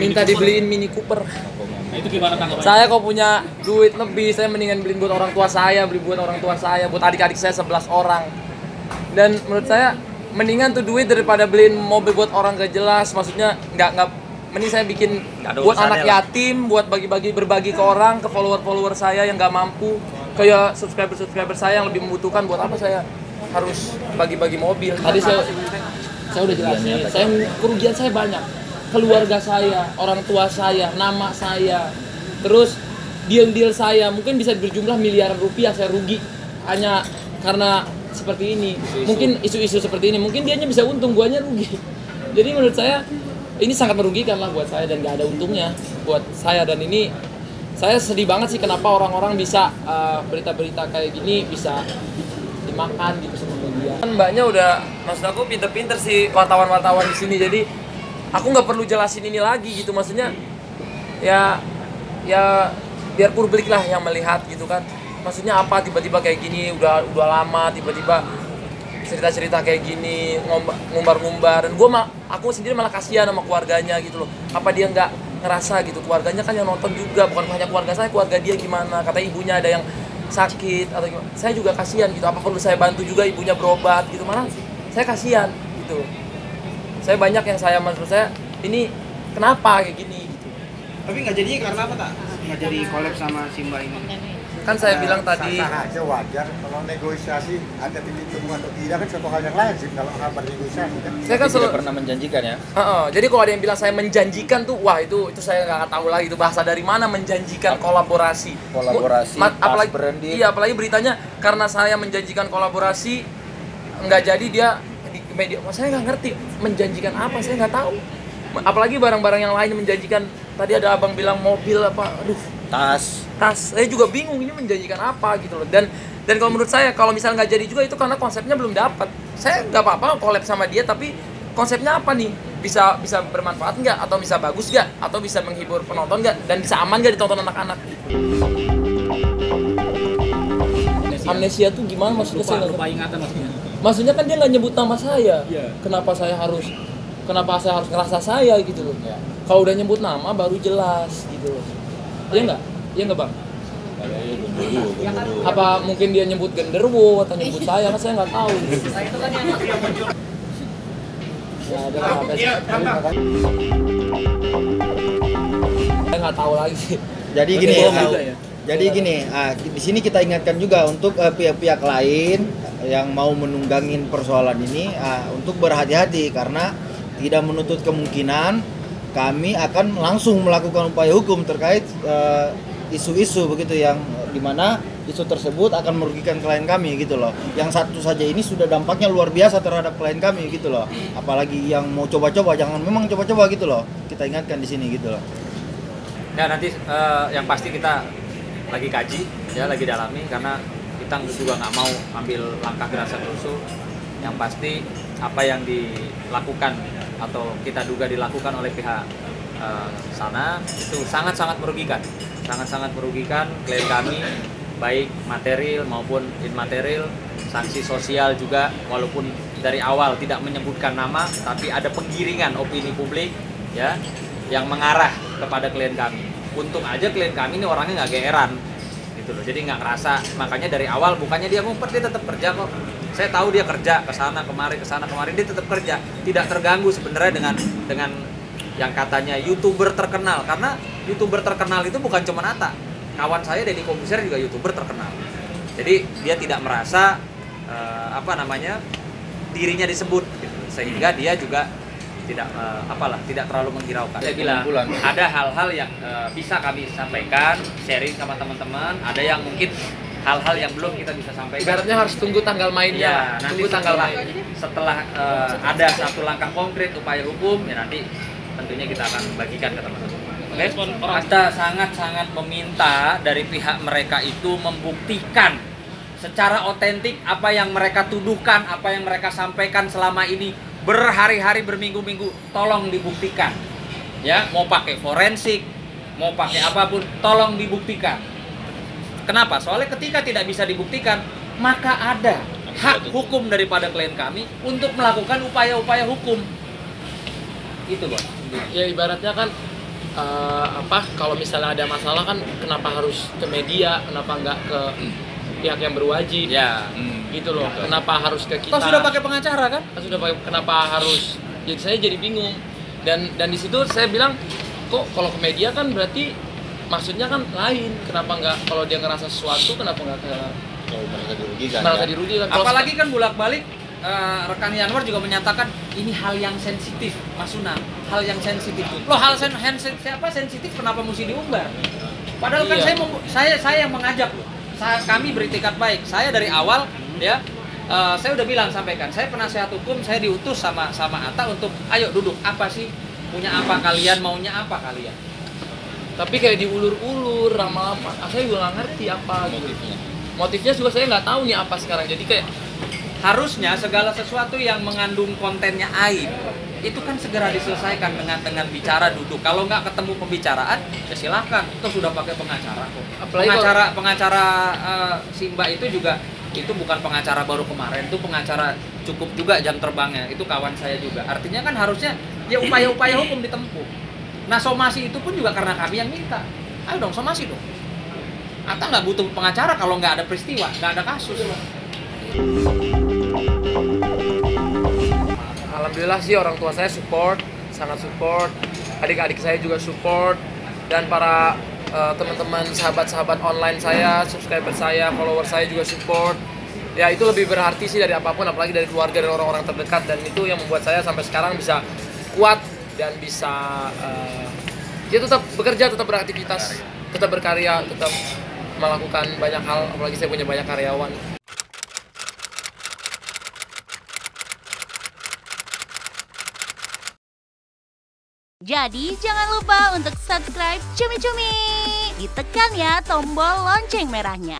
minta dibeliin Mini Cooper. Nah, itu gimana tanggapannya? Saya kok punya duit lebih, saya mendingan beliin buat orang tua saya, beli buat orang tua saya, buat adik-adik saya 11 orang. Dan menurut saya mendingan tuh duit daripada beliin mobil buat orang gak jelas, maksudnya nggak mending saya bikin buat anak yatim, buat berbagi ke orang, ke follower saya yang nggak mampu, kayak subscriber saya yang lebih membutuhkan. Buat apa saya harus bagi-bagi mobil? Tadi saya udah jelasin, kerugian saya banyak, keluarga saya, orang tua saya, nama saya, terus deal saya mungkin bisa berjumlah miliaran rupiah saya rugi hanya karena seperti ini. Mungkin isu-isu seperti ini, mungkin dianya bisa untung, guanya rugi. Jadi menurut saya ini sangat merugikan lah buat saya dan gak ada untungnya buat saya. Dan ini saya sedih banget sih kenapa orang-orang bisa berita-berita kayak gini bisa dimakan gitu sama media. Kan mbaknya udah, maksud aku pinter-pinter sih wartawan-wartawan di sini, jadi aku nggak perlu jelasin ini lagi gitu. Maksudnya ya biar publik lah yang melihat gitu kan. Maksudnya apa tiba-tiba kayak gini, udah lama tiba-tiba cerita-cerita kayak gini, ngumbar-ngumbar. Dan aku sendiri malah kasihan sama keluarganya gitu loh. Apa dia nggak ngerasa gitu, keluarganya kan yang nonton juga, bukan hanya keluarga saya, keluarga dia gimana, katanya ibunya ada yang sakit atau gimana. Saya juga kasihan gitu, apa perlu saya bantu juga ibunya berobat gitu, mana saya kasihan gitu. Saya banyak yang saya, menurut saya ini kenapa kayak gini gitu. Tapi nggak jadinya karena apa tak? Nggak jadi collab sama Simba ini? Kan saya bilang tadi sah-sah aja, wajar kalau negosiasi ada titik temu atau tidak kan suatu hal yang lain sih kalau kabar negosiasi kan. Saya kan tidak pernah menjanjikan ya. Jadi kalau ada yang bilang saya menjanjikan tuh, wah itu saya nggak tahu lagi itu bahasa dari mana menjanjikan kolaborasi. Apalagi branding. Iya, apalagi beritanya karena saya menjanjikan kolaborasi nggak jadi dia di media. Saya nggak ngerti menjanjikan apa, saya nggak tahu. Apalagi barang-barang yang lain menjanjikan. Tadi ada abang bilang mobil apa, aduh. Tas, saya juga bingung ini menjanjikan apa gitu loh. Dan kalau menurut saya kalau misalnya nggak jadi juga itu karena konsepnya belum dapat. Saya nggak apa-apa collab sama dia, tapi konsepnya apa nih? Bisa bermanfaat nggak? Atau bisa bagus nggak? Atau bisa menghibur penonton nggak? Dan bisa aman nggak ditonton anak-anak? Amnesia tuh gimana maksudnya? Lupa ingatan maksudnya. Maksudnya kan dia nggak nyebut nama saya. Iya. Kenapa saya harus ngerasa saya gitu loh? Ya. Kalau udah nyebut nama baru jelas gitu loh. Iya nggak? Iya nggak bang? Apa mungkin dia nyebut genderuwo atau nyebut saya? Kan saya nggak tahu. Ya, ada apa sih? Saya nggak tahu lagi. Jadi gini, di sini kita ingatkan juga untuk pihak-pihak lain yang mau menunggangin persoalan ini untuk berhati-hati karena tidak menutup kemungkinan kami akan langsung melakukan upaya hukum terkait isu-isu begitu yang dimana isu tersebut akan merugikan klien kami gitu loh. Yang satu saja ini sudah dampaknya luar biasa terhadap klien kami gitu loh. Apalagi yang mau coba-coba, jangan memang coba-coba gitu loh. Kita ingatkan di sini gitu loh. Ya nanti yang pasti kita lagi kaji, ya lagi dalami karena kita juga nggak mau ambil langkah gerasa gerusu. Yang pasti apa yang dilakukan atau kita duga dilakukan oleh pihak sana itu sangat-sangat merugikan klien kami, baik material maupun immaterial. Sanksi sosial juga, walaupun dari awal tidak menyebutkan nama, tapi ada penggiringan opini publik ya yang mengarah kepada klien kami. Untung aja klien kami ini orangnya nggak geeran gitu loh, jadi nggak ngerasa. Makanya dari awal bukannya dia ngumpet, dia tetap kerja kok. Saya tahu dia kerja kesana kemari dia tetap kerja, tidak terganggu sebenarnya dengan yang katanya YouTuber terkenal. Karena YouTuber terkenal itu bukan cuma Atta, kawan saya Deddy Corbuzier juga YouTuber terkenal. Jadi dia tidak merasa dirinya disebut gitu. Sehingga dia juga tidak terlalu menghiraukan. Saya bilang ada hal-hal yang bisa kami sampaikan, sharing sama teman-teman. Ada yang mungkin hal-hal yang belum kita bisa sampaikan. Ibaratnya harus tunggu tanggal mainnya. Ya, nanti setelah ada satu langkah konkret upaya hukum, ya nanti tentunya kita akan bagikan ke teman-teman. Kita sangat-sangat meminta dari pihak mereka itu membuktikan secara otentik apa yang mereka tuduhkan, apa yang mereka sampaikan selama ini berhari-hari, berminggu-minggu, tolong dibuktikan. Ya, mau pakai forensik, mau pakai apapun, tolong dibuktikan. Kenapa? Soalnya ketika tidak bisa dibuktikan, maka ada hak hukum daripada klien kami untuk melakukan upaya-upaya hukum. Itu, Bos. Ya ibaratnya kan kalau misalnya ada masalah kan kenapa harus ke media, kenapa nggak ke pihak yang berwajib? Ya. Gitu loh. Kenapa harus ke kita? Toh sudah pakai pengacara kan? Kenapa harus? Jadi saya jadi bingung. Dan di situ saya bilang, kok kalau ke media kan berarti maksudnya kan lain. Kenapa nggak kalau dia ngerasa sesuatu, kenapa nggak ke merasa dirugikan? Apalagi kan bolak-balik rekan Yanwar juga menyatakan ini hal yang sensitif, Mas Una, hal yang sensitif. Loh, hal sensitif kenapa mesti diumbar? Padahal kan saya yang mengajak loh. Kami beritikat baik. Saya dari awal ya saya udah bilang, sampaikan, saya penasehat hukum, saya diutus sama Atta untuk ayo duduk, apa sih, punya apa kalian, maunya apa kalian. Tapi kayak diulur-ulur lama-lama, saya juga nggak ngerti apa motifnya juga saya nggak tahu nih apa sekarang. Jadi kayak harusnya segala sesuatu yang mengandung kontennya aib itu kan segera diselesaikan dengan bicara, duduk. Kalau nggak ketemu pembicaraan, ya silahkan. Itu sudah pakai pengacara kok. Apalagi pengacara si Mbak itu juga, itu bukan pengacara baru kemarin, itu pengacara cukup juga jam terbangnya. Itu kawan saya juga. Artinya kan harusnya ya upaya-upaya hukum ditempuh. Nah, somasi itu pun juga karena kami yang minta. Ayo dong, somasi dong. Atau nggak butuh pengacara kalau nggak ada peristiwa, nggak ada kasus. Alhamdulillah sih orang tua saya support, sangat support. Adik-adik saya juga support, dan para teman-teman sahabat-sahabat online saya, subscriber saya, follower saya juga support. Ya itu lebih berarti sih dari apapun, apalagi dari keluarga dan orang-orang terdekat, dan itu yang membuat saya sampai sekarang bisa kuat dan bisa ya tetap bekerja, tetap beraktivitas, tetap berkarya, tetap melakukan banyak hal, apalagi saya punya banyak karyawan. Jadi jangan lupa untuk subscribe Cumi Cumi. Ditekan ya tombol lonceng merahnya.